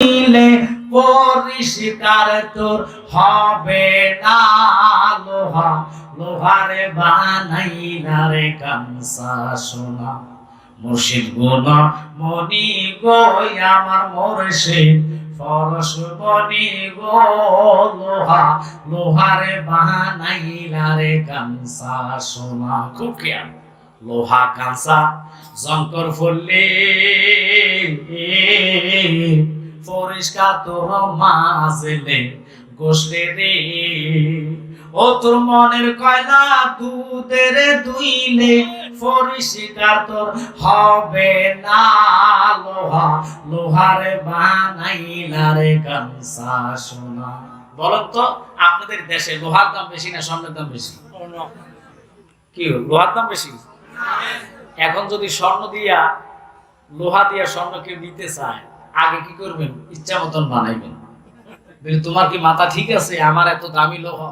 দিলে পরিষ্কার তোর হবে না লোহা, লোহারে বানাইলা রে কাঞ্চা সোনা। মুর্শিদ গুনা মনি গো আমার মুর্শিদ পরশ বনি গো লোহা, লোহারে বানাইলা রে কাঞ্চা সোনা। খুব খেয়াল, লোহা কাঁচা জঙ্কর ফুললে পরিষ্কার তোর মাজলে গোসলে রে। ও তোর মনের কয়লা দুধের দুইলে পরিষ্কার তোর হবে না লোহা, লোহারে বানাইলা রে কাঞ্চা সোনা। বলেন তো আপনাদের দেশে লোহার দাম বেশি না স্বর্ণের দাম বেশি? কি লোহার দাম বেশি? এখন যদি স্বর্ণ দিয়া লোহা দিয়া স্বর্ণ কেউ নিতে চায়, আগে কি করবেন? ইচ্ছা মতন বানাইবেন। তোমার কি মাথা ঠিক আছে? আমার এত দামি লোহা